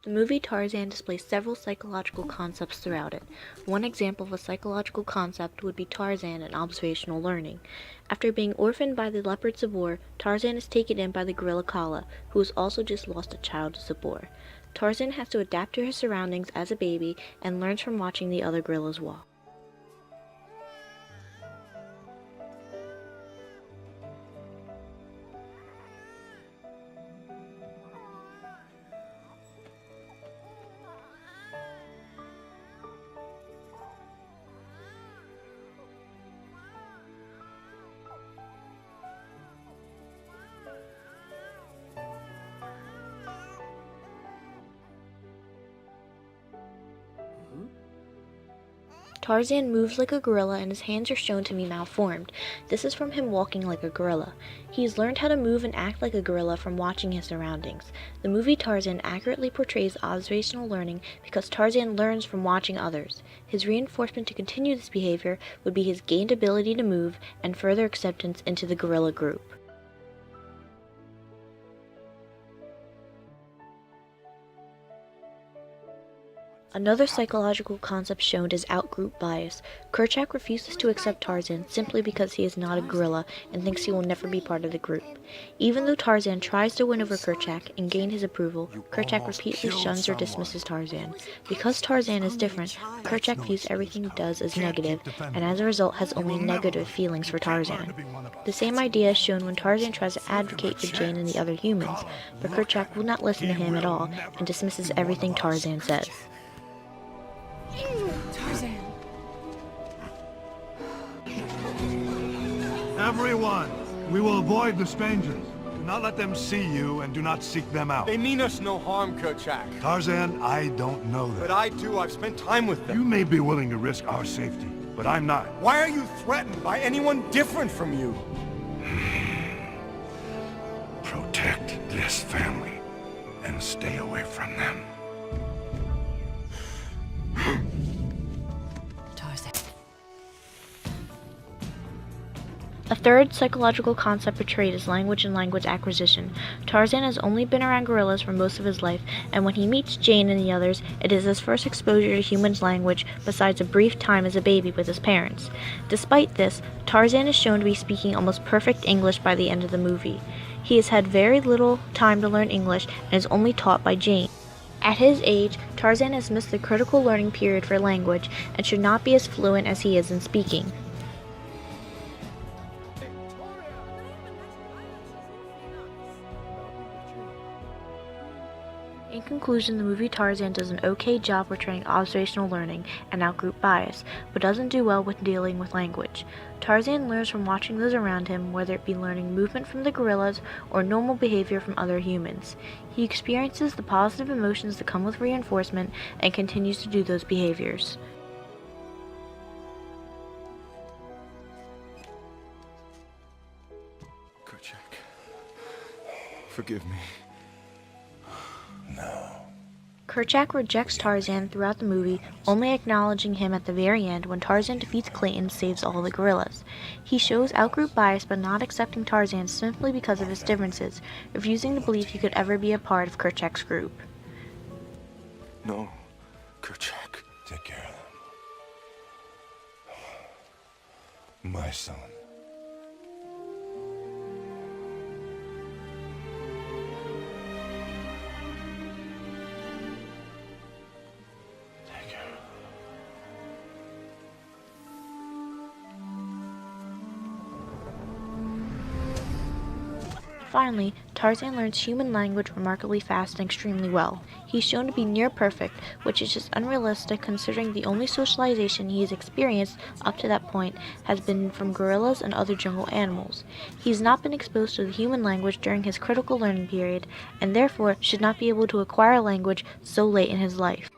The movie Tarzan displays several psychological concepts throughout it. One example of a psychological concept would be Tarzan and observational learning. After being orphaned by the leopards of war, Tarzan is taken in by the gorilla Kala, who has also just lost a child to Sabor. Tarzan has to adapt to his surroundings as a baby and learns from watching the other gorillas walk. Tarzan moves like a gorilla and his hands are shown to be malformed. This is from him walking like a gorilla. He has learned how to move and act like a gorilla from watching his surroundings. The movie Tarzan accurately portrays observational learning because Tarzan learns from watching others. His reinforcement to continue this behavior would be his gained ability to move and further acceptance into the gorilla group. Another psychological concept shown is outgroup bias. Kerchak refuses to accept Tarzan simply because he is not a gorilla and thinks he will never be part of the group. Even though Tarzan tries to win over Kerchak and gain his approval, Kerchak repeatedly shuns or dismisses Tarzan. Because Tarzan is different, Kerchak views everything he does as negative, and as a result has only negative feelings for Tarzan. The same idea is shown when Tarzan tries to advocate for Jane and the other humans, but Kerchak will not listen to him at all and dismisses everything Tarzan says. Tarzan. Everyone, we will avoid the strangers. Do not let them see you and do not seek them out. They mean us no harm, Kerchak. Tarzan, I don't know that. But I do. I've spent time with them. You may be willing to risk our safety, but I'm not. Why are you threatened by anyone different from you? Protect this family and stay away from them. Tarzan. A third psychological concept portrayed is language and language acquisition. Tarzan has only been around gorillas for most of his life, and when he meets Jane and the others, it is his first exposure to humans' language besides a brief time as a baby with his parents. Despite this, Tarzan is shown to be speaking almost perfect English by the end of the movie. He has had very little time to learn English and is only taught by Jane. At his age, Tarzan has missed the critical learning period for language and should not be as fluent as he is in speaking. In conclusion, the movie Tarzan does an okay job portraying observational learning and outgroup bias, but doesn't do well with dealing with language. Tarzan learns from watching those around him, whether it be learning movement from the gorillas or normal behavior from other humans. He experiences the positive emotions that come with reinforcement and continues to do those behaviors. Kerchak, forgive me. Kerchak rejects Tarzan throughout the movie, only acknowledging him at the very end when Tarzan defeats Clayton and saves all the gorillas. He shows outgroup bias by not accepting Tarzan simply because of his differences, refusing to believe he could ever be a part of Kerchak's group. No, Kerchak. Take care of them. My son. Finally, Tarzan learns human language remarkably fast and extremely well. He's shown to be near perfect, which is just unrealistic considering the only socialization he has experienced up to that point has been from gorillas and other jungle animals. He's not been exposed to the human language during his critical learning period, and therefore should not be able to acquire language so late in his life.